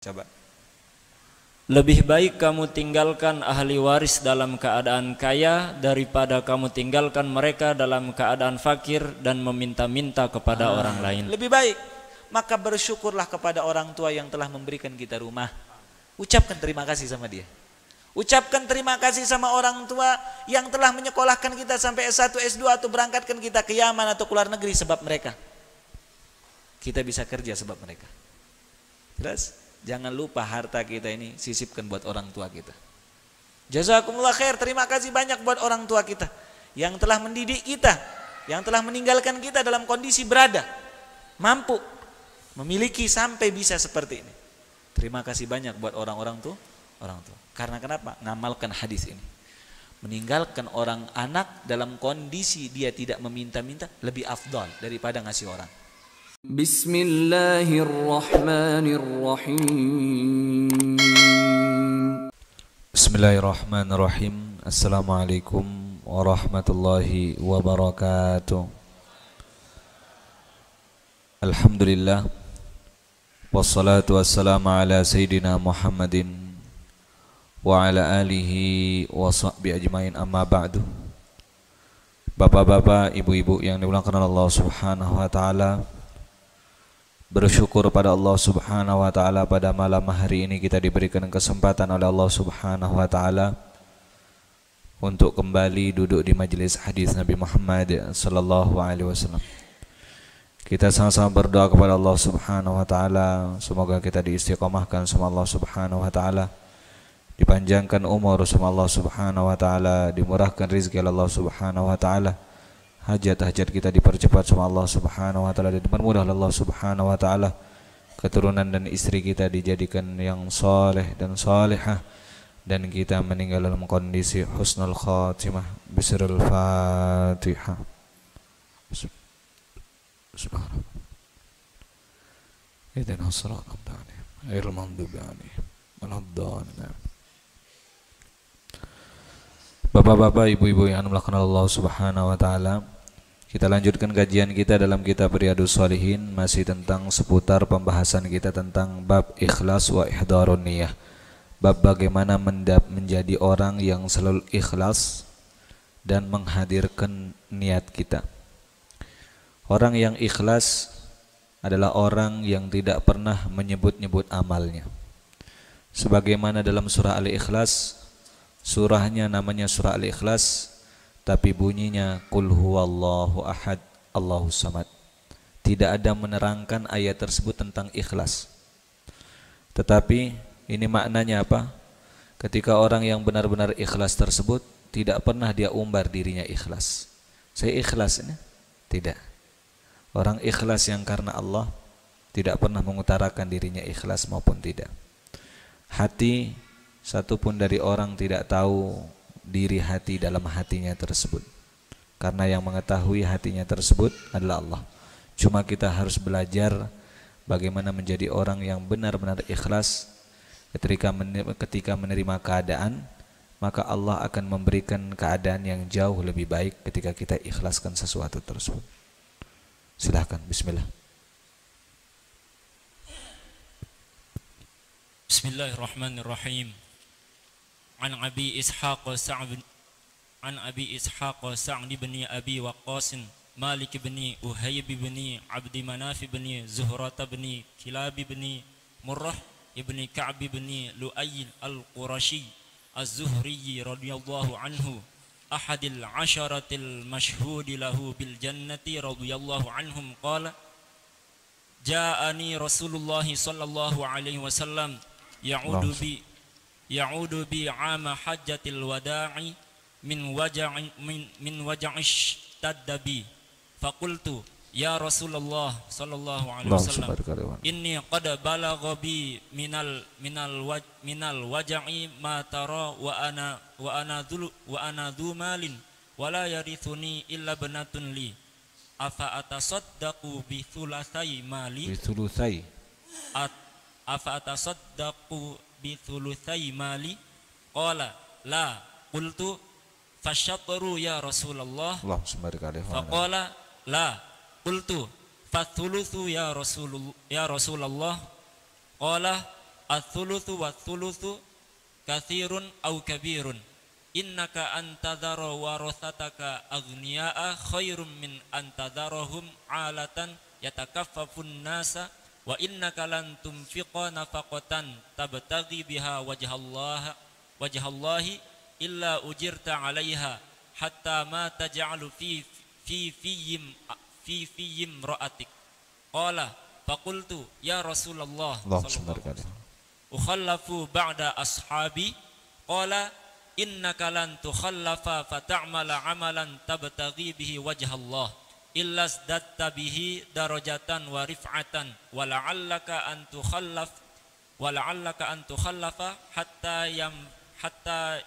Coba. Lebih baik kamu tinggalkan ahli waris dalam keadaan kaya daripada kamu tinggalkan mereka dalam keadaan fakir dan meminta-minta kepada orang lain. Lebih baik. Maka bersyukurlah kepada orang tua yang telah memberikan kita rumah. Ucapkan terima kasih sama dia. Ucapkan terima kasih sama orang tua yang telah menyekolahkan kita sampai S1, S2 atau berangkatkan kita ke Yaman atau ke luar negeri sebab mereka. Kita bisa kerja sebab mereka. Jelas? Jangan lupa harta kita ini sisipkan buat orang tua kita. Jazakumullah khair, terima kasih banyak buat orang tua kita yang telah mendidik kita, yang telah meninggalkan kita dalam kondisi berada, mampu, memiliki sampai bisa seperti ini. Terima kasih banyak buat orang tua. Karena kenapa? Ngamalkan hadis ini. Meninggalkan orang anak dalam kondisi dia tidak meminta-minta lebih afdal daripada ngasih orang. Bismillahirrahmanirrahim. Bismillahirrahmanirrahim. Assalamualaikum warahmatullahi wabarakatuh. Alhamdulillah. Wassalatu wassalamu ala sayyidina Muhammadin wa ala alihi wa sahbihi ajmain, amma ba'du. Bapak-bapak, ibu-ibu yang dimuliakan Allah Subhanahu wa taala, bersyukur pada Allah Subhanahu wa taala pada malam hari ini kita diberikan kesempatan oleh Allah Subhanahu wa taala untuk kembali duduk di majelis hadis Nabi Muhammad sallallahu alaihi wasallam. Kita sama-sama berdoa kepada Allah Subhanahu wa taala, semoga kita diistiqomahkan sama Allah Subhanahu wa taala, dipanjangkan umur sama Allah Subhanahu wa taala, dimurahkan rezeki oleh Allah Subhanahu wa taala. Hajat-hajat kita dipercepat sama Allah Subhanahu wa taala dan dipermudah oleh Allah Subhanahu wa taala. Keturunan dan istri kita dijadikan yang saleh dan salihah, dan kita meninggal dalam kondisi husnul khatimah. Bismillahil Fatihah. Subhanallah. Ihdinas siratal mustaqim. Ghairil maghdubi 'alaihim waladdallin. Bapak-bapak, ibu-ibu yang dimuliakan Allah Subhanahu wa taala, kita lanjutkan kajian kita dalam kitab Riyadhus Shalihin, masih tentang seputar pembahasan kita tentang bab ikhlas wa ihdarun niyah. Bab bagaimana menjadi orang yang selalu ikhlas dan menghadirkan niat kita. Orang yang ikhlas adalah orang yang tidak pernah menyebut-nyebut amalnya. Sebagaimana dalam surah Al-Ikhlas, surahnya namanya surah Al-Ikhlas, tapi bunyinya Qul huwallahu ahad, Allahus samad. Tidak ada menerangkan ayat tersebut tentang ikhlas. Tetapi ini maknanya apa? Ketika orang yang benar-benar ikhlas tersebut tidak pernah dia umbar dirinya ikhlas. Saya ikhlas ini? Tidak. Orang ikhlas yang karena Allah tidak pernah mengutarakan dirinya ikhlas maupun tidak. Hati satupun dari orang tidak tahu diri hati dalam hatinya tersebut, karena yang mengetahui hatinya tersebut adalah Allah. Cuma kita harus belajar bagaimana menjadi orang yang benar-benar ikhlas. Ketika menerima keadaan, maka Allah akan memberikan keadaan yang jauh lebih baik ketika kita ikhlaskan sesuatu tersebut. Silahkan, bismillah. Bismillahirrahmanirrahim. An Abi Ishaq Sa'd bin Abi Waqqas, Malik bin Uhayb bin Abdi Manaf bin Zuhrah bin Kilab bin Murrah ibn Ka'b bin Lu'ay al-Qurashi az-Zuhri radhiyallahu anhu, ahadil asharatil mashhudi lahu bil jannati radhiyallahu anhum, qala ja'ani Rasulullah sallallahu alaihi wasallam ya'udu bi 'ama hajjatil wada'i min waj'i taddabi, faqultu ya Rasulullah sallallahu alaihi wasallam inni qad balagha bi minal waj'i ma tara wa ana dhu malin wa la yarithuni illa banatun li afa atasaddaqu bi thulutsai mali qala la, qultu fashatru ya Rasulullah, faqala la, qultu fathulutsu ya Rasulullah, qala Ats-tsulutsu wat-tsulutsu katsirun aw kabirun. Innaka antadhara warathataka aghniya'a khairum min antadharahum 'alatan yatakaffafun nasa wa innaka lan tunfiqa nafaqatan tabtaghi biha wajhallahi illa ujirta 'alaiha hatta ma taj'alu fi fiyim ra'atik. Qala faqultu ya Rasulullah sallallahu alaihi wasallam ukhallafu ba'da ashabi. Qala innaka lan tukhallafa fata'mala 'amalan tabtaghi bihi wajhallah illa zdatta bihi darajatan wa rif'atan wa la'allaka an tukhallafa hatta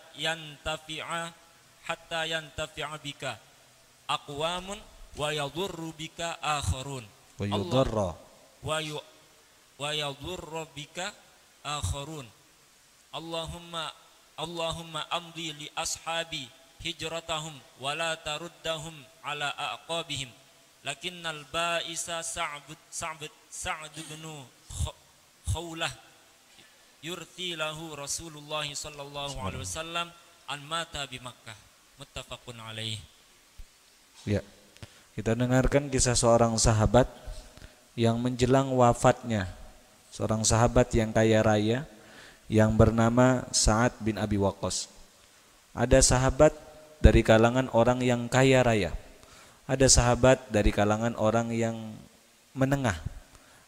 yantafi'a bika aqwamun wa yadhurru bika akharun. Wa yadhurru bika akharun. Allahumma amdi li ashabi hijratahum wa la taruddahum ala aqabihim. Lakinnal ba'isa Sa'd bin Khawlah yurthi lahu Rasulullah sallallahu alaihi wasallam an mata bi Makkah. Muttafaqun alaih. Ya. Kita dengarkan kisah seorang sahabat yang menjelang wafatnya, seorang sahabat yang kaya raya yang bernama Sa'ad bin Abi Waqqas. Ada sahabat dari kalangan orang yang kaya raya, ada sahabat dari kalangan orang yang menengah,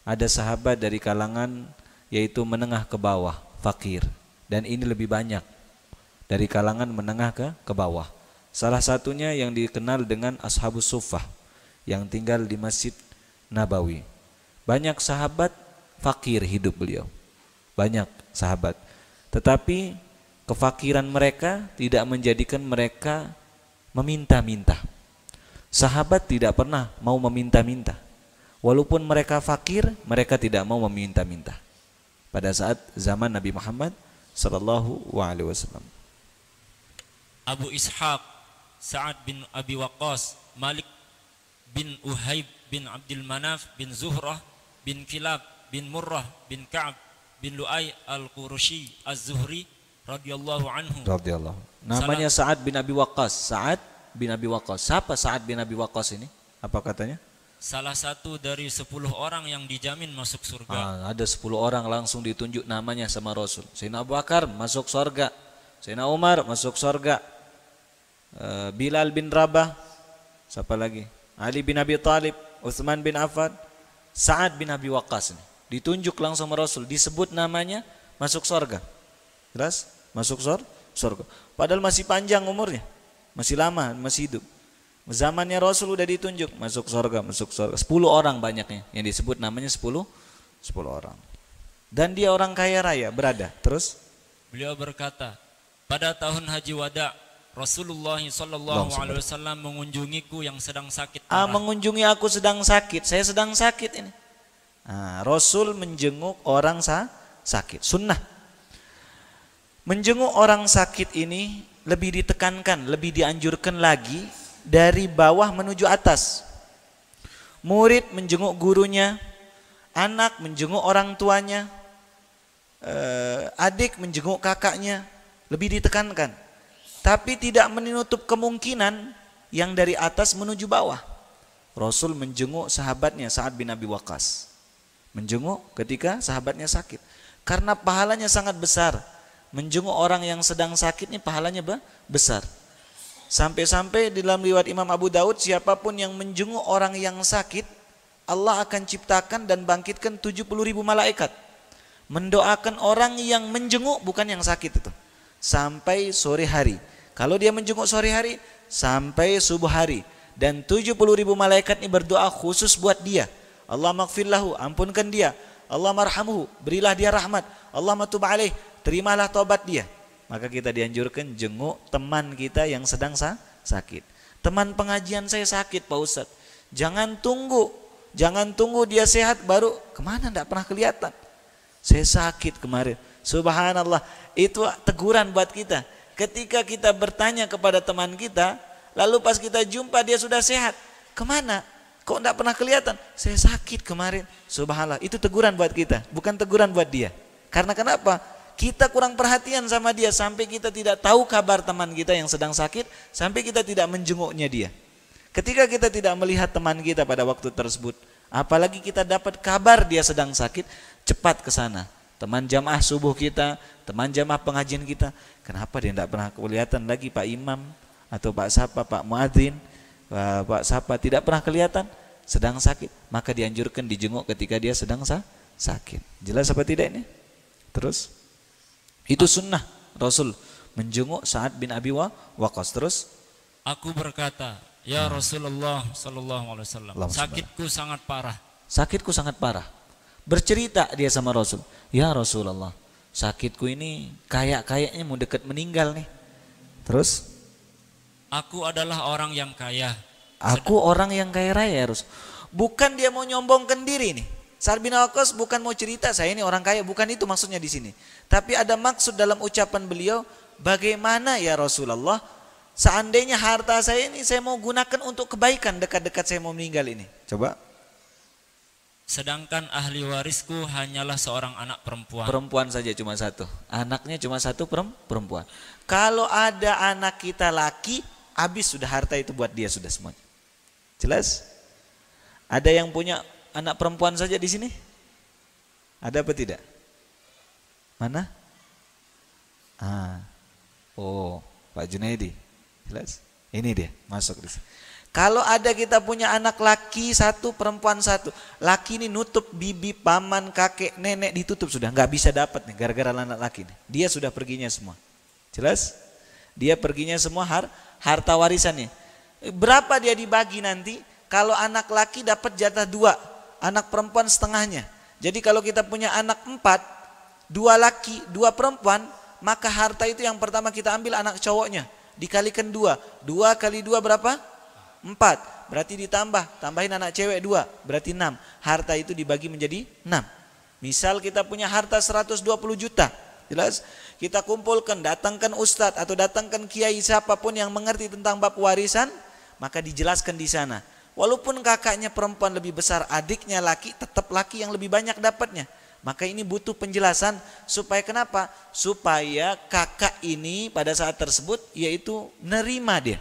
ada sahabat dari kalangan yaitu menengah ke bawah, fakir, dan ini lebih banyak dari kalangan menengah ke bawah. Salah satunya yang dikenal dengan Ashabus Suffah yang tinggal di Masjid Nabawi. Banyak sahabat fakir hidup beliau, banyak sahabat, tetapi kefakiran mereka tidak menjadikan mereka meminta-minta. Sahabat tidak pernah mau meminta-minta, walaupun mereka fakir, mereka tidak mau meminta-minta pada saat zaman Nabi Muhammad sallallahu alaihi wasallam. Abu Ishaq Sa'ad bin Abi Waqqas, Malik bin Uhayb bin Abdul Manaf bin Zuhrah bin Kilab bin Murrah bin Ka'ab bin Lu'ay al-Qurashi az-Zuhri radhiyallahu anhu. Radhiyallahu. Namanya Sa'ad bin Abi Waqqas. Sa'ad bin Abi Waqqas. Siapa Sa'ad bin Abi Waqqas ini? Apa katanya? Salah satu dari 10 orang yang dijamin masuk surga. Ada 10 orang langsung ditunjuk namanya sama Rasul. Sayyidina Abu Bakar masuk surga, Sayyidina Umar masuk surga, Bilal bin Rabah, siapa lagi? Ali bin Abi Thalib, Utsman bin Affan, Sa'ad bin Abi Waqqas ini ditunjuk langsung sama Rasul, disebut namanya, masuk surga. Jelas? Masuk surga. Padahal masih panjang umurnya, masih lama, masih hidup. Zamannya Rasul udah ditunjuk masuk surga, masuk surga. 10 orang banyaknya yang disebut namanya 10 orang. Dan dia orang kaya raya, berada. Terus beliau berkata, pada tahun Haji Wada, Rasulullah sallallahu alaihi wasallam mengunjungiku yang sedang sakit parah. Mengunjungi aku sedang sakit. Saya sedang sakit ini. Rasul menjenguk orang sakit. Sunnah. Menjenguk orang sakit ini lebih ditekankan, lebih dianjurkan lagi dari bawah menuju atas. Murid menjenguk gurunya, anak menjenguk orang tuanya, adik menjenguk kakaknya, lebih ditekankan. Tapi tidak menutup kemungkinan yang dari atas menuju bawah. Rasul menjenguk sahabatnya Sa'ad bin Abi Waqqas. Menjenguk ketika sahabatnya sakit. Karena pahalanya sangat besar. Menjenguk orang yang sedang sakit ini pahalanya besar. Sampai-sampai di dalam riwayat Imam Abu Daud, siapapun yang menjenguk orang yang sakit, Allah akan ciptakan dan bangkitkan 70.000 malaikat. Mendoakan orang yang menjenguk, bukan yang sakit itu, sampai sore hari. Kalau dia menjenguk sore hari, sampai subuh hari. Dan 70.000 malaikat ini berdoa khusus buat dia. Allah maghfirlahu, ampunkan dia. Allah marhamhu, berilah dia rahmat. Allah matub alaih, terimalah taubat dia. Maka kita dianjurkan jenguk teman kita yang sedang sakit. Teman pengajian saya sakit Pak Ustadz. Jangan tunggu dia sehat baru, kemana enggak pernah kelihatan. Saya sakit kemarin. Subhanallah, itu teguran buat kita. Ketika kita bertanya kepada teman kita, lalu pas kita jumpa dia sudah sehat, kemana? Kok enggak pernah kelihatan? Saya sakit kemarin. Subhanallah, itu teguran buat kita, bukan teguran buat dia. Karena kenapa? Kita kurang perhatian sama dia sampai kita tidak tahu kabar teman kita yang sedang sakit, sampai kita tidak menjenguknya dia. Ketika kita tidak melihat teman kita pada waktu tersebut, apalagi kita dapat kabar dia sedang sakit, cepat ke sana. Teman jamaah subuh kita, teman jamaah pengajian kita, kenapa dia tidak pernah kelihatan lagi Pak Imam atau Pak Sapa, Pak Muadzin, Pak Sapa tidak pernah kelihatan, sedang sakit, maka dianjurkan dijenguk ketika dia sedang sakit. Jelas apa tidak ini? Terus itu sunnah Rasul menjenguk Sa'ad bin Abi Waqqas. Terus Aku berkata, ya Rasulullah sallallahu alaihi wasallam, sakitku sangat parah. Sakitku sangat parah. Bercerita dia sama Rasul, ya Rasulullah, sakitku ini kayaknya mau dekat meninggal nih. Terus Aku adalah orang yang kaya. Aku orang yang kaya raya ya Rasul. Bukan dia mau nyombongkan diri nih. Sa'ad bin Waqqas bukan mau cerita saya ini orang kaya, bukan itu maksudnya di sini. Tapi ada maksud dalam ucapan beliau, bagaimana ya Rasulullah, seandainya harta saya ini saya mau gunakan untuk kebaikan dekat-dekat saya mau meninggal ini. Coba. Sedangkan ahli warisku hanyalah seorang anak perempuan. Perempuan saja cuma satu. Anaknya cuma satu perempuan. Kalau ada anak kita laki, habis sudah harta itu buat dia sudah semuanya. Jelas? Ada yang punya anak perempuan saja di sini? Ada apa tidak? Mana? Oh, Pak Junaidi. Jelas? Ini dia, masuk di sini. Kalau ada kita punya anak laki satu, perempuan satu. Laki ini nutup bibi, paman, kakek, nenek ditutup sudah. Nggak bisa dapat nih gara-gara anak laki nih. Dia sudah perginya semua. Jelas? Dia perginya semua harta warisannya. Berapa dia dibagi nanti? Kalau anak laki dapat jatah 2, anak perempuan setengahnya. Jadi kalau kita punya anak 4, 2 laki, 2 perempuan, maka harta itu yang pertama kita ambil anak cowoknya. Dikalikan 2. 2 kali 2 berapa? 4. Berarti tambahin anak cewek 2, berarti 6. Harta itu dibagi menjadi 6. Misal kita punya harta 120 juta. Jelas? Kita kumpulkan, datangkan ustadz atau datangkan kiai siapapun yang mengerti tentang bab warisan, maka dijelaskan di sana. Walaupun kakaknya perempuan lebih besar, adiknya laki, tetap laki yang lebih banyak dapatnya. Maka ini butuh penjelasan supaya kenapa? Supaya kakak ini pada saat tersebut yaitu nerima dia.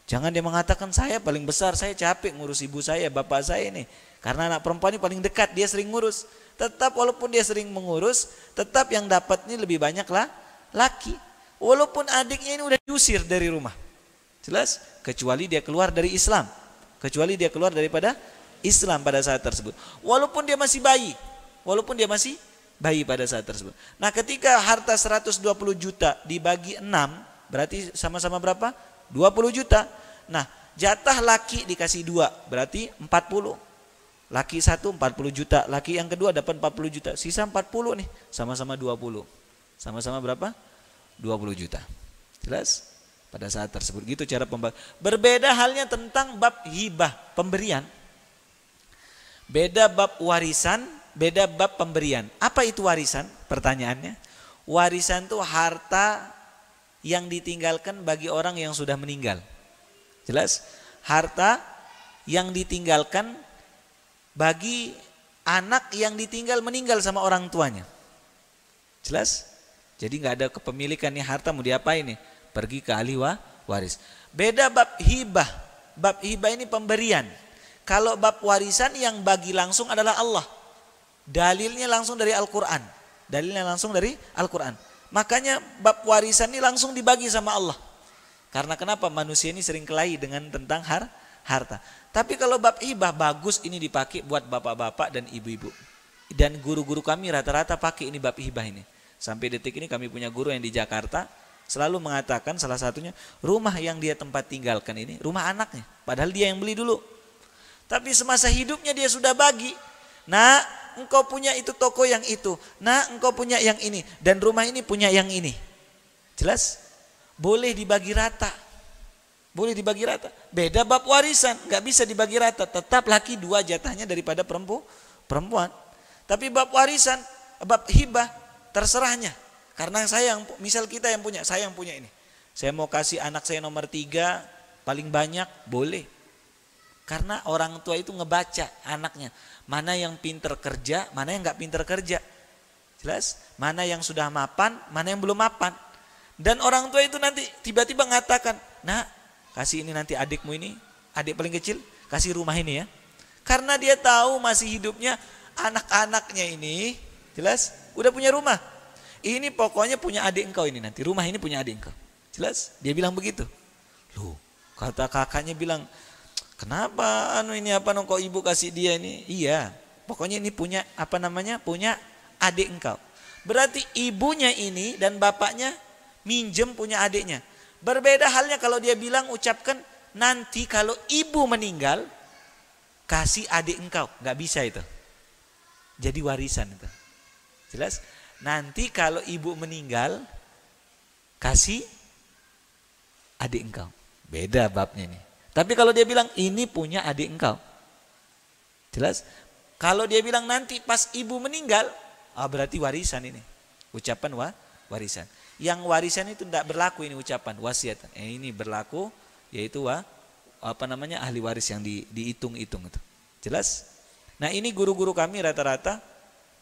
Jangan dia mengatakan saya paling besar, saya capek ngurus ibu saya, bapak saya ini. Karena anak perempuan ini paling dekat, dia sering ngurus. Tetap walaupun dia sering mengurus, tetap yang dapat ini lebih banyak lah laki. Walaupun adiknya ini udah diusir dari rumah. Jelas? Kecuali dia keluar dari Islam. Kecuali dia keluar daripada Islam pada saat tersebut. Walaupun dia masih bayi. Walaupun dia masih bayi pada saat tersebut. Nah ketika harta 120 juta dibagi 6, berarti sama-sama berapa? 20 juta. Nah jatah laki dikasih 2, berarti 40. Laki 1 40 juta, laki yang kedua dapat 40 juta. Sisa 40 nih, sama-sama 20. Sama-sama berapa? 20 juta. Jelas? Pada saat tersebut gitu cara pembagian. Berbeda halnya tentang bab hibah, pemberian. Beda bab warisan, beda bab pemberian. Apa itu warisan? Pertanyaannya. Warisan itu harta yang ditinggalkan bagi orang yang sudah meninggal. Jelas? Harta yang ditinggalkan bagi anak yang ditinggal meninggal sama orang tuanya. Jelas? Jadi nggak ada kepemilikan nih harta mau diapain nih? Pergi ke ahli waris. Beda bab hibah. Bab hibah ini pemberian. Kalau bab warisan yang bagi langsung adalah Allah. Dalilnya langsung dari Al-Quran. Dalilnya langsung dari Al-Quran. Makanya bab warisan ini langsung dibagi sama Allah. Karena kenapa? Manusia ini sering kelahi dengan tentang harta. Tapi kalau bab hibah bagus ini dipakai buat bapak-bapak dan ibu-ibu. Dan guru-guru kami rata-rata pakai ini bab hibah ini. Sampai detik ini kami punya guru yang di Jakarta selalu mengatakan salah satunya rumah yang dia tempat tinggalkan ini rumah anaknya. Padahal dia yang beli dulu. Tapi semasa hidupnya dia sudah bagi. Nah, engkau punya itu toko yang itu. Nah, engkau punya yang ini. Dan rumah ini punya yang ini. Jelas? Boleh dibagi rata. Boleh dibagi rata. Beda bab warisan. Gak bisa dibagi rata. Tetap laki 2 jatahnya daripada perempuan. Tapi bab warisan, bab hibah, terserahnya. Karena misal kita yang punya, saya yang punya ini. Saya mau kasih anak saya nomor 3, paling banyak, boleh. Karena orang tua itu ngebaca anaknya. Mana yang pinter kerja, mana yang gak pinter kerja. Jelas? Mana yang sudah mapan, mana yang belum mapan. Dan orang tua itu nanti tiba-tiba mengatakan, "Nak, kasih ini nanti adikmu ini, adik paling kecil, kasih rumah ini ya." Karena dia tahu masih hidupnya anak-anaknya ini, jelas, udah punya rumah. Ini pokoknya punya adik engkau ini nanti, rumah ini punya adik engkau. Jelas? Dia bilang begitu. Loh, kata kakaknya bilang, "Kenapa ini kok ibu kasih dia ini?" Iya, pokoknya ini punya punya adik engkau. Berarti ibunya ini dan bapaknya minjem punya adiknya. Berbeda halnya kalau dia bilang, ucapkan, "Nanti kalau ibu meninggal kasih adik engkau." Nggak bisa itu. Jadi warisan itu. Jelas? Nanti kalau ibu meninggal kasih adik engkau. Beda babnya ini. Tapi kalau dia bilang ini punya adik engkau. Jelas? Kalau dia bilang nanti pas ibu meninggal, berarti warisan ini. Ucapan warisan. Yang warisan itu tidak berlaku ini ucapan wasiat. Ini berlaku yaitu ahli waris yang dihitung-hitung itu. Jelas? Nah, ini guru-guru kami rata-rata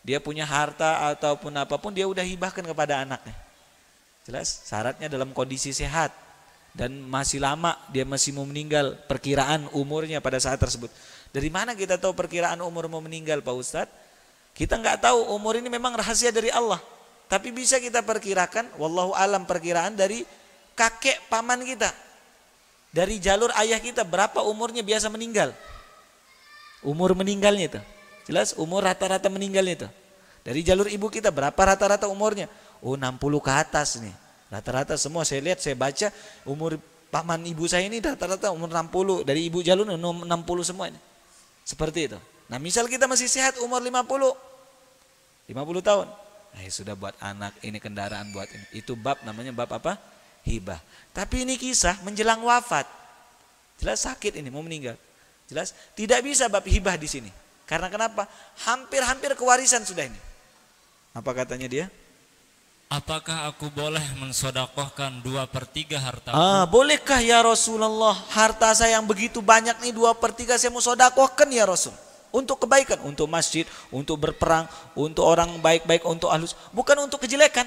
dia punya harta ataupun apapun dia udah hibahkan kepada anaknya. Jelas? Syaratnya dalam kondisi sehat dan masih lama dia masih mau meninggal, perkiraan umurnya pada saat tersebut. Dari mana kita tahu perkiraan umur mau meninggal, Pak Ustadz? Kita nggak tahu, umur ini memang rahasia dari Allah. Tapi bisa kita perkirakan, wallahu alam, perkiraan dari kakek paman kita. Dari jalur ayah kita berapa umurnya biasa meninggal. Umur meninggalnya itu. Jelas umur rata-rata meninggalnya itu. Dari jalur ibu kita berapa rata-rata umurnya? 60 ke atas nih. Rata-rata semua saya lihat, saya baca umur paman ibu saya ini rata-rata umur 60. Dari ibu jalur 60 semua ini. Seperti itu. Nah, misal kita masih sehat umur 50 tahun. Sudah buat anak ini kendaraan buat ini. Itu bab namanya bab apa? Hibah. Tapi ini kisah menjelang wafat. Jelas sakit ini mau meninggal. Jelas tidak bisa bab hibah di sini. Karena kenapa? Hampir-hampir kewarisan sudah ini. Apa katanya dia? Apakah aku boleh mensodakohkan 2/3 hartaku? Bolehkah ya Rasulullah? Harta saya yang begitu banyak nih 2/3 saya mau sodakohkan ya Rasul. Untuk kebaikan, untuk masjid, untuk berperang, untuk orang baik-baik, untuk ahlus, bukan untuk kejelekan.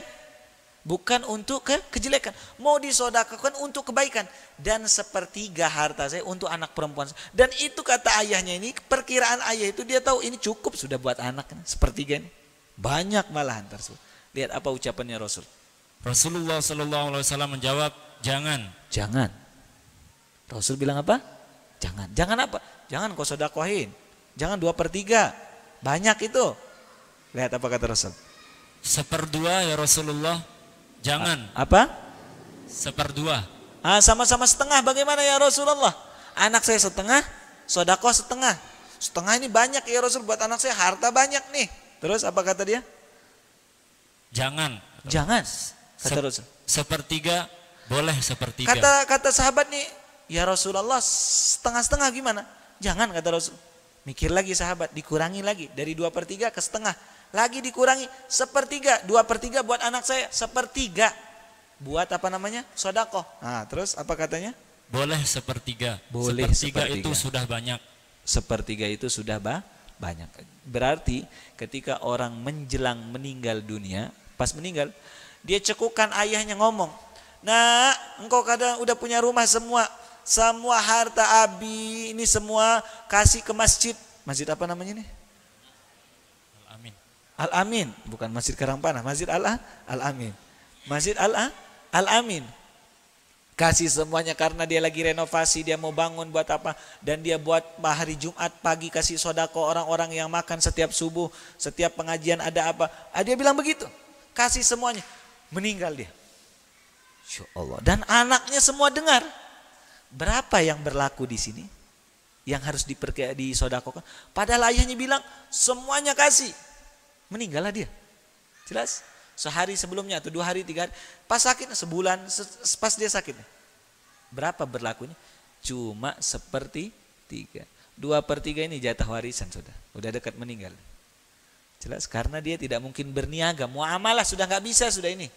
Bukan untuk kejelekan. Mau disodakohkan untuk kebaikan. Dan 1/3 harta saya untuk anak perempuan. Dan itu kata ayahnya ini, perkiraan ayah itu dia tahu ini cukup sudah buat anak. 1/3 ini. Banyak malahan tersebut. Lihat apa ucapannya Rasul. Rasulullah SAW menjawab, jangan. Jangan. Rasul bilang apa? Jangan. Jangan apa? Jangan kau sodakohin. Jangan 2/3. Banyak itu. Lihat apa kata Rasul. 1/2 ya Rasulullah. Jangan. Apa? 1/2. Sama-sama setengah. Bagaimana ya Rasulullah? Anak saya setengah, sodakoh setengah. Setengah ini banyak ya Rasul, buat anak saya harta banyak nih. Terus apa kata dia? Jangan. Jangan. Kata Rasul. 1/3 boleh 1/3. Kata sahabat nih, ya Rasulullah setengah-setengah gimana? Jangan kata Rasul. Mikir lagi sahabat, dikurangi lagi dari 2/3 ke setengah. Lagi dikurangi 1/3, 2/3 buat anak saya, 1/3 buat sodakoh. Nah, terus apa katanya? Boleh 1/3. Boleh 1/3 itu sudah banyak. 1/3 itu sudah banyak. Berarti ketika orang menjelang meninggal dunia, pas meninggal, dia cekukan ayahnya ngomong, "Nah, engkau kadang udah punya rumah semua harta abi ini semua kasih ke masjid." Masjid apa namanya nih? Al-Amin. Al-Amin, bukan Masjid Karangpanah, Masjid Al-Amin. Masjid Al-Amin. Kasih semuanya karena dia lagi renovasi, dia mau bangun buat apa, dan dia buat hari Jumat pagi kasih sodako orang-orang yang makan setiap subuh, setiap pengajian ada apa. Dia bilang begitu. Kasih semuanya. Meninggal dia. Insya Allah. Dan anaknya semua dengar. Berapa yang berlaku di sini yang harus disodakokan? Padahal ayahnya bilang semuanya kasih. Meninggallah dia. Jelas? Sehari sebelumnya atau 2 hari, 3 hari. Pas sakit sebulan, pas dia sakit. Berapa berlakunya? Cuma 1/3. 2/3 ini jatah warisan sudah. Udah dekat meninggal. Jelas? Karena dia tidak mungkin berniaga. Muamalah sudah nggak bisa sudah ini.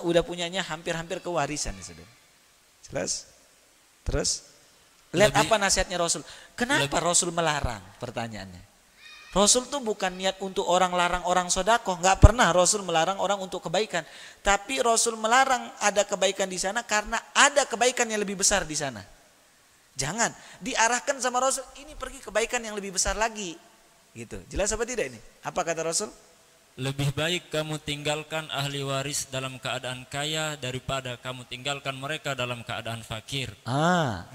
Udah punyanya hampir-hampir ke warisan sudah. Jelas? Terus lihat apa nasihatnya Rasul. Kenapa Rasul melarang? Pertanyaannya. Rasul tuh bukan niat untuk orang larang orang sodakoh, nggak pernah Rasul melarang orang untuk kebaikan. Tapi Rasul melarang ada kebaikan di sana karena ada kebaikan yang lebih besar di sana. Jangan diarahkan sama Rasul, ini pergi kebaikan yang lebih besar lagi. Gitu. Jelas apa tidak ini? Apa kata Rasul? Lebih baik kamu tinggalkan ahli waris dalam keadaan kaya daripada kamu tinggalkan mereka dalam keadaan fakir.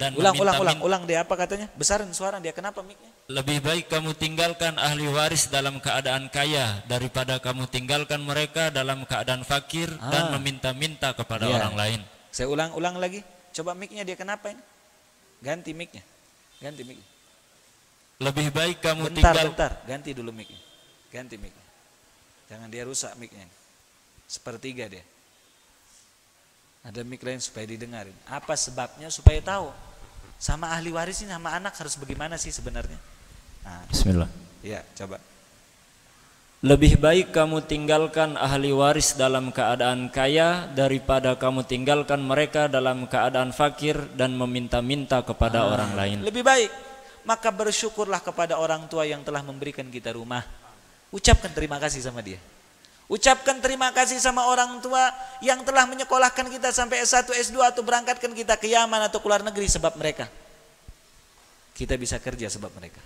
Dan ulang dia apa katanya? Besarin suara dia, kenapa mic-nya? Lebih baik kamu tinggalkan ahli waris dalam keadaan kaya daripada kamu tinggalkan mereka dalam keadaan fakir dan meminta-minta kepada orang lain. Saya ulang lagi. Coba mic-nya dia kenapa ini? Ganti mic-nya. Ganti mic-nya. Lebih baik kamu bentar, ganti dulu mic-nya. Ganti mic-nya. Jangan dia rusak mic-nya. Sepertiga dia. Ada mic lain supaya didengarin. Apa sebabnya? Supaya tahu. Sama ahli waris ini sama anak harus bagaimana sih sebenarnya? Nah, Bismillah. Ya, coba. Lebih baik kamu tinggalkan ahli waris dalam keadaan kaya daripada kamu tinggalkan mereka dalam keadaan fakir dan meminta-minta kepada orang lain. Lebih baik. Maka bersyukurlah kepada orang tua yang telah memberikan kita rumah. Ucapkan terima kasih sama dia. Ucapkan terima kasih sama orang tua yang telah menyekolahkan kita sampai S1, S2 atau berangkatkan kita ke Yaman atau ke luar negeri sebab mereka. Kita bisa kerja sebab mereka.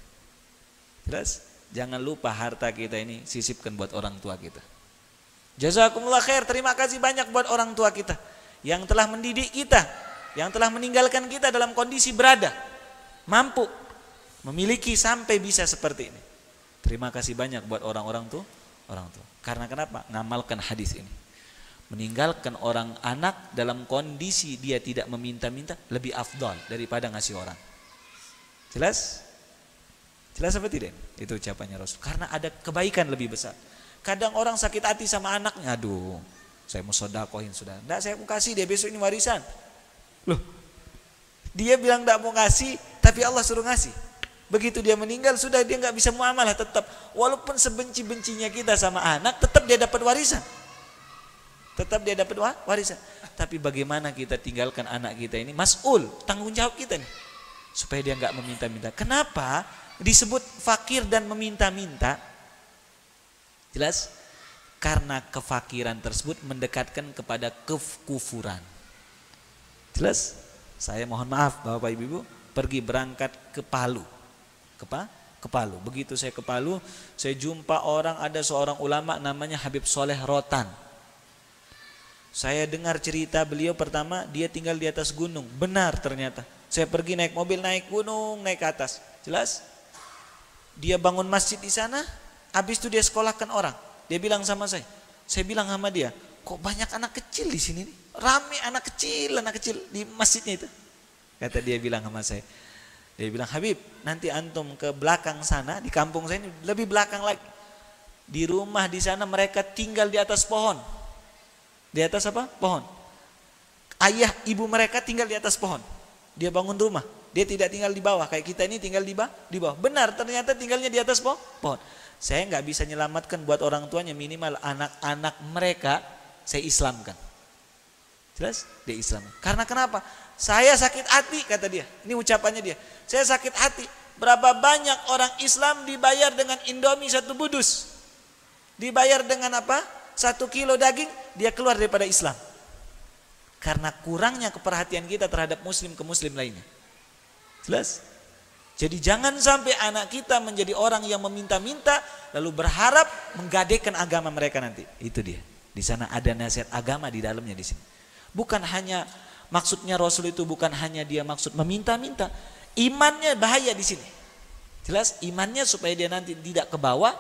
Jelas? Jangan lupa harta kita ini sisipkan buat orang tua kita. Jazakumullah khair, terima kasih banyak buat orang tua kita yang telah mendidik kita, yang telah meninggalkan kita dalam kondisi berada, mampu, memiliki sampai bisa seperti ini. Terima kasih banyak buat orang-orang tua. Karena kenapa? Ngamalkan hadis ini. Meninggalkan orang anak dalam kondisi dia tidak meminta-minta lebih afdal daripada ngasih orang. Jelas? Jelas apa tidak? Itu ucapannya Rasul. Karena ada kebaikan lebih besar. Kadang orang sakit hati sama anaknya, aduh, saya mau sodakohin sudah. Enggak, saya mau kasih dia besok ini warisan. Loh, dia bilang enggak mau ngasih, tapi Allah suruh ngasih. Begitu dia meninggal sudah dia nggak bisa muamalah tetap. Walaupun sebenci-bencinya kita sama anak, tetap dia dapat warisan. Tetap dia dapat warisan. Tapi bagaimana kita tinggalkan anak kita ini? Mas'ul, tanggung jawab kita nih. Supaya dia nggak meminta-minta. Kenapa disebut fakir dan meminta-minta? Jelas? Karena kefakiran tersebut mendekatkan kepada kekufuran. Jelas? Saya mohon maaf Bapak Ibu, pergi berangkat ke Palu. Ke Palu. Begitu saya ke Palu, saya jumpa ada seorang ulama namanya Habib Soleh Rotan. Saya dengar cerita beliau, pertama dia tinggal di atas gunung. Benar ternyata. Saya pergi naik mobil, naik gunung, naik ke atas. Jelas? Dia bangun masjid di sana, habis itu dia sekolahkan orang. Dia bilang sama saya bilang sama dia, kok banyak anak kecil di sini nih? Rame anak kecil di masjidnya itu. Kata dia bilang sama saya. Dia bilang, Habib, nanti antum ke belakang sana, di kampung saya ini lebih belakang lagi. Di rumah di sana mereka tinggal di atas pohon. Di atas apa? Pohon. Ayah ibu mereka tinggal di atas pohon. Dia bangun rumah. Dia tidak tinggal di bawah. Kayak kita ini tinggal di bawah. Benar, ternyata tinggalnya di atas pohon. Saya nggak bisa menyelamatkan buat orang tuanya, minimal anak-anak mereka saya Islamkan. Jelas? Dia Islam. Karena kenapa? Saya sakit hati, kata dia. Ini ucapannya dia. Saya sakit hati. Berapa banyak orang Islam dibayar dengan Indomie 1 budus. Dibayar dengan apa? 1 kilo daging, dia keluar daripada Islam. Karena kurangnya keperhatian kita terhadap muslim ke muslim lainnya. Jelas? Jadi jangan sampai anak kita menjadi orang yang meminta-minta lalu berharap menggadaikan agama mereka nanti. Itu dia. Di sana ada nasihat agama di dalamnya di sini. Bukan hanya maksudnya Rasul itu bukan hanya dia maksud meminta-minta, imannya bahaya di sini. Jelas imannya supaya dia nanti tidak ke bawah.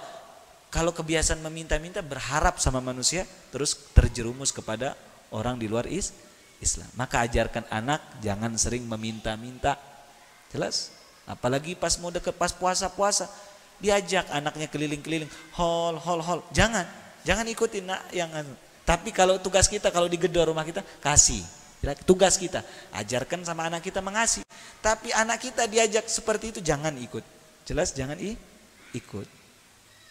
Kalau kebiasaan meminta-minta berharap sama manusia terus terjerumus kepada orang di luar Islam. Maka ajarkan anak jangan sering meminta-minta. Jelas? Apalagi pas mau deket pas puasa-puasa diajak anaknya keliling-keliling, hol. Jangan ikutin yang tapi kalau tugas kita kalau digedor rumah kita kasih. Tugas kita, ajarkan sama anak kita mengasihi. Tapi anak kita diajak seperti itu, jangan ikut. Jelas, jangan ikut.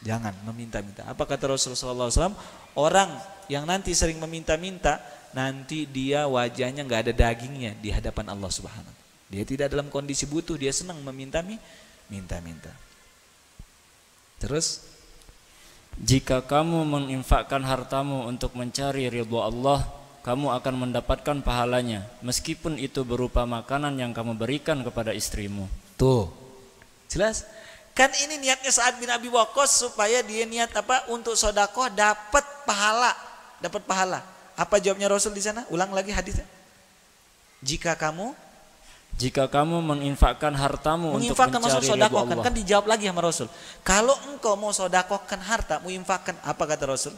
Jangan meminta-minta. Apa kata Rasulullah SAW? Orang yang nanti sering meminta-minta, nanti dia wajahnya nggak ada dagingnya di hadapan Allah Subhanahu. Dia tidak dalam kondisi butuh, dia senang meminta-minta. Terus, jika kamu menginfakkan hartamu untuk mencari ridha Allah, kamu akan mendapatkan pahalanya, meskipun itu berupa makanan yang kamu berikan kepada istrimu. tuh, jelas? Kan ini niatnya Sa'ad bin Abi Waqqas supaya dia niat apa? Untuk sodakoh dapat pahala, dapat pahala. Apa jawabnya Rasul di sana? Ulang lagi hadisnya. Jika kamu menginfakkan hartamu untuk mencari ridha Allah. Kan dijawab lagi sama Rasul. Kalau engkau mau sodakohkan harta, menginfakkan, apa kata Rasul?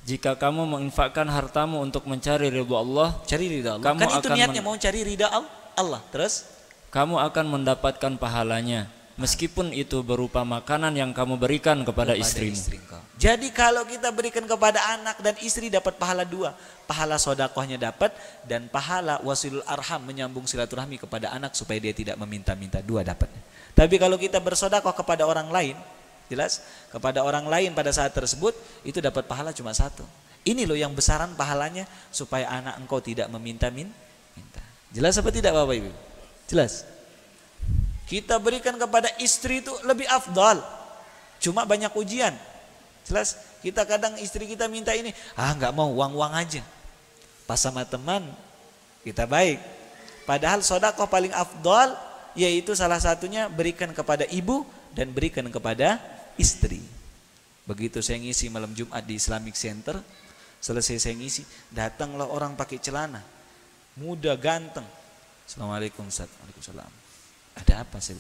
Jika kamu menginfakkan hartamu untuk mencari ridha Allah, Cari ridha Allah. Kan itu niatnya mau cari ridha Allah. Terus, kamu akan mendapatkan pahalanya, meskipun itu berupa makanan yang kamu berikan kepada istrimu. Jadi kalau kita berikan kepada anak dan istri dapat pahala dua. Pahala sodakohnya dapat, dan pahala wasilul arham, menyambung silaturahmi kepada anak supaya dia tidak meminta-minta, dua dapatnya. Tapi kalau kita bersodakoh kepada orang lain, jelas, kepada orang lain pada saat tersebut, itu dapat pahala cuma satu. Ini loh yang besaran pahalanya, supaya anak engkau tidak meminta-minta. Jelas apa tidak Bapak Ibu? Jelas. Kita berikan kepada istri itu lebih afdal. Cuma banyak ujian. Jelas, kita kadang istri kita minta ini, nggak mau, uang-uang aja. Pas sama teman, kita baik. Padahal sodakoh paling afdal, yaitu salah satunya berikan kepada ibu dan berikan kepada istri. Begitu saya ngisi malam Jumat di Islamic Center, selesai saya ngisi, datanglah orang pakai celana, muda, ganteng. Assalamualaikum Ustaz. Waalaikumsalam. Ada apa sih?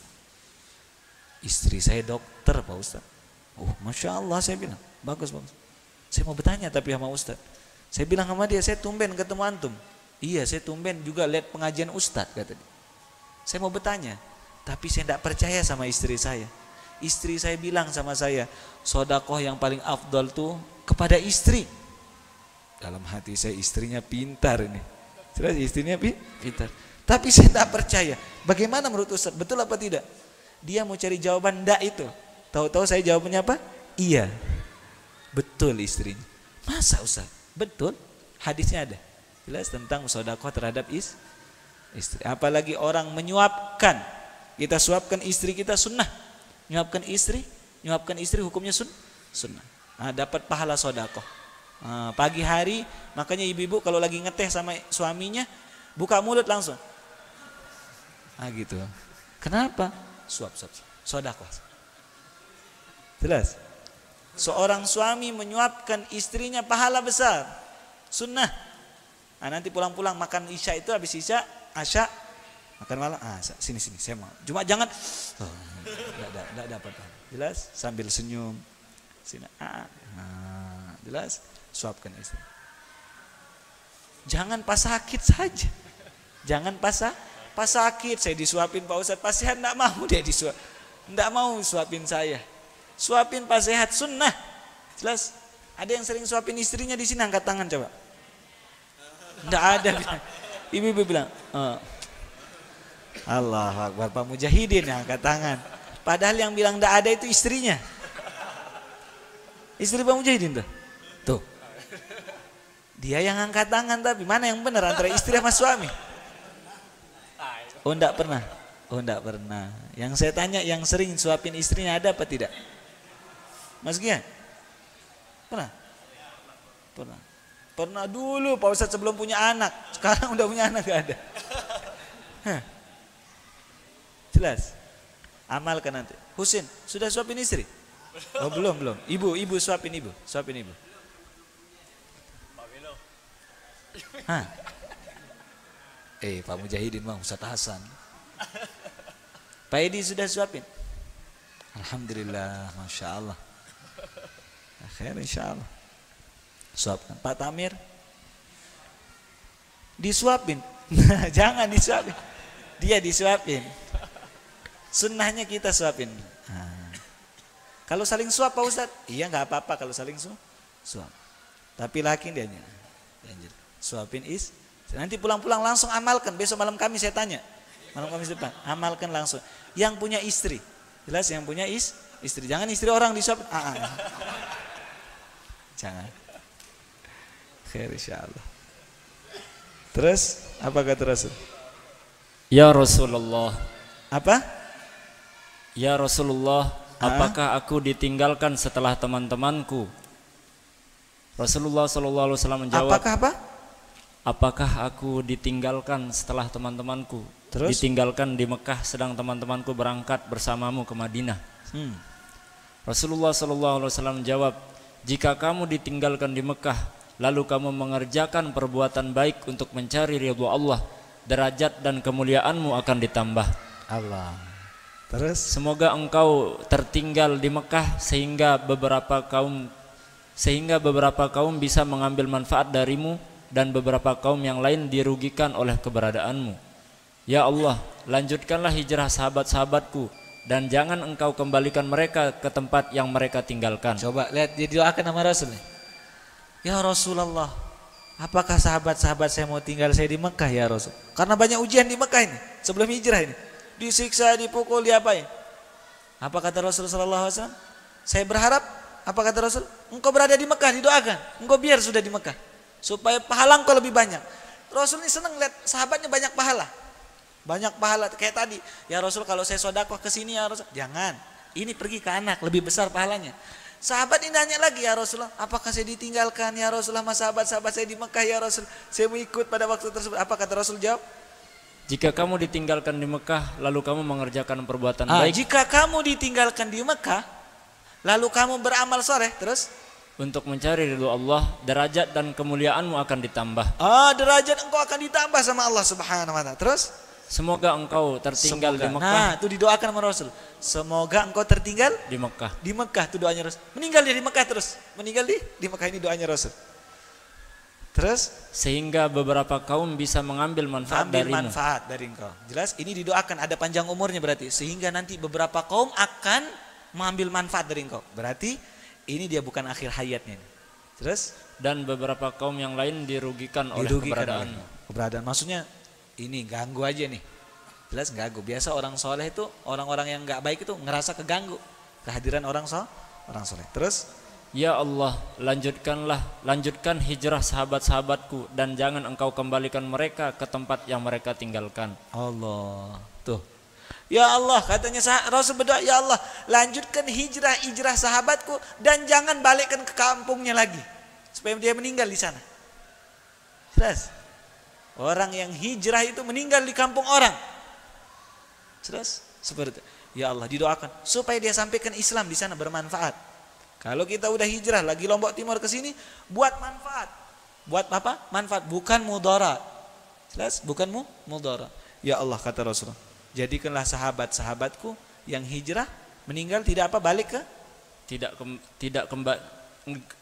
Istri saya dokter Pak Ustaz. Oh Masya Allah, saya bilang, bagus. Saya mau bertanya tapi sama Ustaz. Saya bilang sama dia, saya tumben ketemu antum. Iya, saya tumben juga lihat pengajian Ustaz, kata dia. Saya mau bertanya, tapi saya tidak percaya sama istri saya. Istri saya bilang sama saya, sodakoh yang paling afdal tuh kepada istri. Dalam hati saya, istrinya pintar ini. Jelas istrinya pintar. Tapi saya tidak percaya. Bagaimana menurut Ustaz? Betul apa tidak? Dia mau cari jawaban enggak itu. Tahu-tahu saya jawabannya apa? Iya. Betul istrinya. Masa Ustaz? Betul. Hadisnya ada. Jelas tentang sedekah terhadap istri. Apalagi orang menyuapkan. Kita suapkan istri kita sunnah. Nyuapkan istri hukumnya sunnah. Dapat pahala sedekah. Pagi hari, makanya ibu-ibu kalau lagi ngeteh sama suaminya, buka mulut langsung. Gitu. Kenapa? Suap. Sedekah. Jelas. Seorang suami menyuapkan istrinya pahala besar. Sunnah. Nanti pulang-pulang makan isya itu, habis isya, asya, makan malam. Sini saya mau. Cuma jangan enggak dapat. Jelas? Sambil senyum. Sini. Jelas? Suapkan istri. Jangan pas sakit saja. Jangan pas sakit saya disuapin Pak Ustadz, pas sehat enggak mau dia disuap. Enggak mau suapin saya. Suapin pas sehat sunnah. Jelas? Ada yang sering suapin istrinya di sini, angkat tangan coba. Enggak ada. Ibu-ibu bilang, Allahu Akbar, Pak Mujahidin yang angkat tangan. Padahal yang bilang enggak ada itu istrinya. Istri Pak Mujahidin tuh. Dia yang angkat tangan, tapi mana yang benar antara istri sama suami? Enggak pernah. Yang saya tanya, yang sering suapin istrinya ada apa tidak? Mas Gian? Pernah? Pernah dulu Pak Ustadz sebelum punya anak. Sekarang udah punya anak gak ada. Jelas? Amalkan nanti. Husin, sudah suapin istri? Oh belum. Ibu suapin ibu. Pak Mujahidin bang, Ustadz Hasan. Pak Edi sudah suapin? Alhamdulillah, Masya Allah. Akhir insya Allah. Suapkan. Pak Tamir? Disuapin? Jangan disuapin. Dia disuapin. Sunnahnya kita suapin. Kalau saling suap Pak Ustadz? Iya gak apa-apa kalau saling suap. Tapi laki dia suapin nanti pulang-pulang langsung amalkan. Besok malam kami saya tanya. Malam Kamis depan, amalkan langsung. Yang punya istri, jelas yang punya istri. Jangan istri orang disuapin. Jangan. Khair insyaallah. Terus apa kata Rasul? Ya Rasulullah. Apa? Ya Rasulullah, apakah aku ditinggalkan setelah teman-temanku? Rasulullah SAW menjawab, Apakah apa? apakah aku ditinggalkan setelah teman-temanku? Terus? Ditinggalkan di Mekah sedang teman-temanku berangkat bersamamu ke Madinah. Rasulullah SAW menjawab, jika kamu ditinggalkan di Mekah lalu kamu mengerjakan perbuatan baik untuk mencari ridha Allah, derajat dan kemuliaanmu akan ditambah. Allah. Terus? Semoga engkau tertinggal di Mekah sehingga beberapa kaum bisa mengambil manfaat darimu dan beberapa kaum yang lain dirugikan oleh keberadaanmu. Ya Allah, lanjutkanlah hijrah sahabat-sahabatku dan jangan engkau kembalikan mereka ke tempat yang mereka tinggalkan. Coba lihat dia doakan sama Rasul. Ya Rasulullah, apakah sahabat-sahabat saya mau tinggal saya di Mekah ya Rasul? Karena banyak ujian di Mekah ini sebelum hijrah ini. Disiksa, dipukul, diapain? Apa kata Rasul sallallahu alaihi wasallam? Saya berharap, apa kata Rasul? Engkau berada di Mekah, didoakan. Engkau biar sudah di Mekah supaya pahala engkau lebih banyak. Rasul ini senang lihat sahabatnya banyak pahala. Banyak pahala kayak tadi. Ya Rasul, kalau saya sedekah ke sini ya Rasul. Jangan. Ini pergi ke anak, lebih besar pahalanya. Sahabat ini nanya lagi, ya Rasulullah, apakah saya ditinggalkan ya Rasulullah sama sahabat-sahabat saya di Mekah ya Rasul? Saya mau ikut pada waktu tersebut. Apa kata Rasul jawab? Jika kamu ditinggalkan di Mekah lalu kamu mengerjakan perbuatan baik, jika kamu ditinggalkan di Mekah lalu kamu beramal soleh, terus untuk mencari ridho Allah, derajat dan kemuliaanmu akan ditambah. Derajat engkau akan ditambah sama Allah Subhanahu wa taala. Terus semoga engkau tertinggal di Mekah. Nah, itu didoakan sama Rasul. Semoga engkau tertinggal di Mekah. Di Mekah itu doanya Rasul. Meninggal dia di Mekah terus. Meninggal di Mekah, ini doanya Rasul. Terus sehingga beberapa kaum bisa mengambil manfaat darimu. Manfaat dari engkau. Jelas ini didoakan, ada panjang umurnya berarti. Sehingga nanti beberapa kaum akan mengambil manfaat dari engkau. Berarti ini dia bukan akhir hayatnya. Terus dan beberapa kaum yang lain dirugikan oleh keberadaanmu. Keberadaan maksudnya ini ganggu aja nih. Jelas ganggu. Biasa orang soleh itu, orang-orang yang nggak baik itu ngerasa keganggu kehadiran orang soleh. Terus ya Allah, lanjutkan hijrah sahabat-sahabatku dan jangan engkau kembalikan mereka ke tempat yang mereka tinggalkan. Allah. Tuh. Ya Allah, katanya Rasul berdoa, ya Allah, lanjutkan hijrah sahabatku dan jangan balikkan ke kampungnya lagi supaya dia meninggal di sana. Jelas. Orang yang hijrah itu meninggal di kampung orang. Jelas? Seperti itu. Ya Allah, didoakan supaya dia sampaikan Islam di sana bermanfaat. Kalau kita udah hijrah lagi Lombok Timur ke sini, buat manfaat. Buat apa? Manfaat, bukan mudarat. Jelas? Bukan mudarat. Ya Allah, kata Rasulullah, jadikanlah sahabat-sahabatku yang hijrah meninggal tidak apa balik ke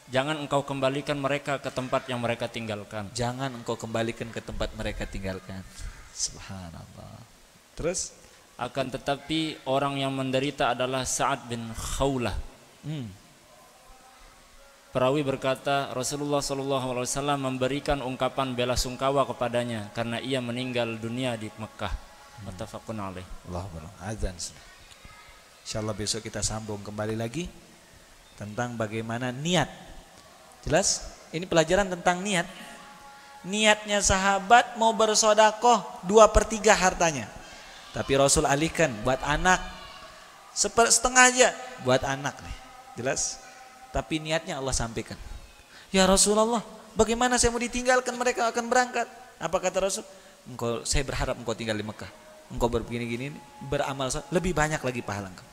jangan engkau kembalikan mereka ke tempat yang mereka tinggalkan. Jangan engkau kembalikan ke tempat mereka tinggalkan. Subhanallah. Terus akan tetapi orang yang menderita adalah Sa'ad bin Khawlah. Perawi berkata Rasulullah SAW memberikan ungkapan bela sungkawa kepadanya karena ia meninggal dunia di Mekah. Muttafaqun alaih. Allahu adzan. Insyaallah besok kita sambung kembali lagi tentang bagaimana niat. Jelas? Ini pelajaran tentang niat. Niatnya sahabat mau bersedekah 2/3 hartanya. Tapi Rasul alihkan buat anak. Setengah aja buat anak nih. Jelas? Tapi niatnya Allah sampaikan. Ya Rasulullah, bagaimana saya mau ditinggalkan, mereka akan berangkat? Apa kata Rasul? Saya berharap engkau tinggal di Mekah. Engkau begini-gini, beramal lebih banyak lagi pahala engkau.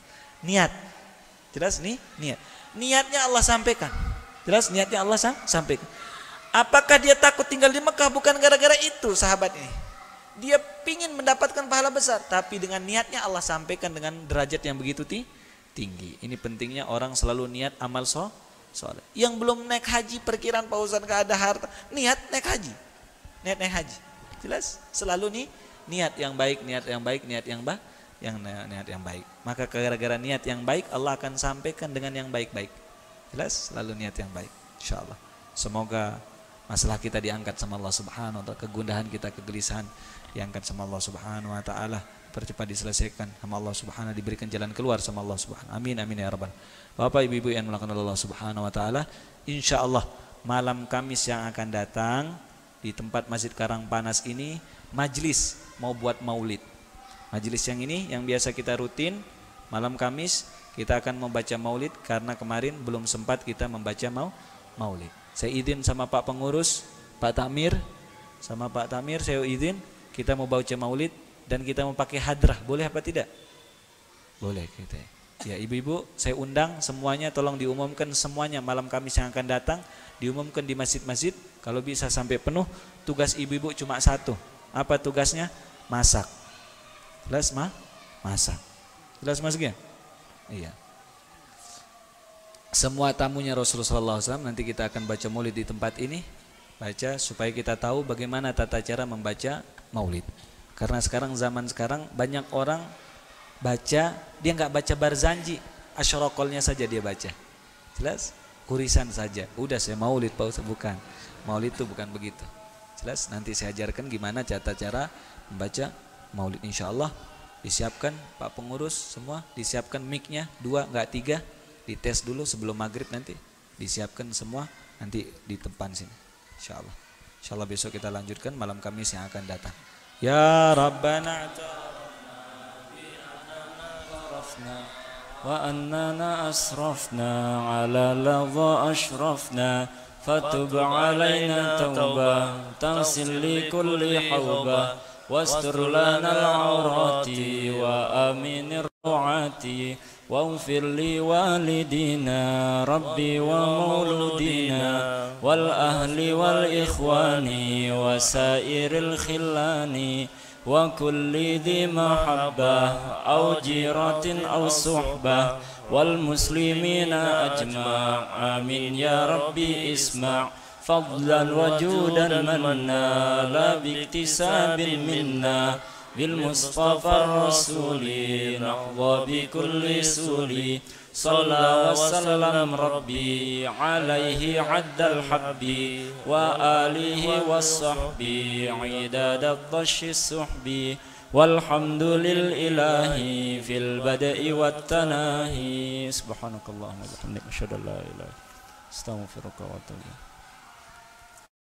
Niat. Jelas nih? Niat. Niatnya Allah sampaikan. Jelas niatnya Allah sampaikan. Apakah dia takut tinggal di Mekah? Bukan gara-gara itu sahabat ini. Dia pingin mendapatkan pahala besar, tapi dengan niatnya Allah sampaikan dengan derajat yang begitu tinggi. Ini pentingnya orang selalu niat amal soleh. Yang belum naik haji, perkiraan Pak Ustaz gak ada harta, niat naik haji. Niat naik haji. Jelas? Selalu nih niat yang baik, niat yang baik, niat yang baik. Maka gara-gara niat yang baik Allah akan sampaikan dengan yang baik-baik. Jelas? Selalu niat yang baik. Insyaallah. Semoga masalah kita diangkat sama Allah Subhanahu wa taala, kegundahan kita, kegelisahan diangkat sama Allah Subhanahu wa taala, percepat diselesaikan sama Allah Subhanahu, diberikan jalan keluar sama Allah Subhanahu. Amin amin ya rabbal. Bapak ibu-ibu yang melakukan Allah Subhanahu wa taala, insyaallah malam Kamis yang akan datang di tempat Masjid Karangpanas ini majlis mau buat maulid. Majlis yang ini yang biasa kita rutin Malam Kamis kita akan membaca maulid karena kemarin belum sempat kita membaca maulid. Saya izin sama Pak Pengurus, Pak Tamir, sama Pak Tamir saya izin kita mau baca maulid dan kita mau pakai hadrah. Boleh apa tidak? Boleh kita. Ya ibu-ibu saya undang semuanya, tolong diumumkan semuanya malam Kamis yang akan datang, diumumkan di masjid-masjid. Kalau bisa sampai penuh. Tugas ibu-ibu cuma satu. Apa tugasnya? Masak. Jelas masak. Jelas masuknya? Iya. Semua tamunya Rasulullah SAW nanti kita akan baca maulid di tempat ini. Baca supaya kita tahu bagaimana tata cara membaca maulid. Karena zaman sekarang banyak orang baca, dia nggak baca barzanji, asyrokolnya saja dia baca. Jelas? Kurisan saja. Udah saya maulid Pak Ustaz, bukan. Maulid itu bukan begitu. Jelas? Nanti saya ajarkan gimana tata cara membaca maulid insyaallah. Disiapkan Pak Pengurus semua, disiapkan mic-nya 2 nggak 3, dites dulu sebelum maghrib nanti. Disiapkan semua nanti di depan sini. Insyaallah. Insyaallah besok kita lanjutkan malam Kamis yang akan datang. Ya Rabbana وأننا أسرفنا على لظى أشرفنا فتب علينا توبة تغسل لكل حوبة واستر لنا العورات وآمن الرعاة واغفر لوالدينا ربي ومولودينا والأهل والإخوان وسائر الخلان وكل ذي محبة أو جيرة أو صحبة والمسلمين أجمع آمين يا ربي اسمع فضلا وجودا منا لا باكتساب منا بالمصطفى الرسول نحظى بكل سول صلى وسلم ربي عليه عد الحب وآله والصحب عداد الضش السحب والحمد للإله في البدء والتناهي سبحانك اللهم وبحمدك أشهد أن لا إله إلا أنت أستغفرك وأتوب إليك.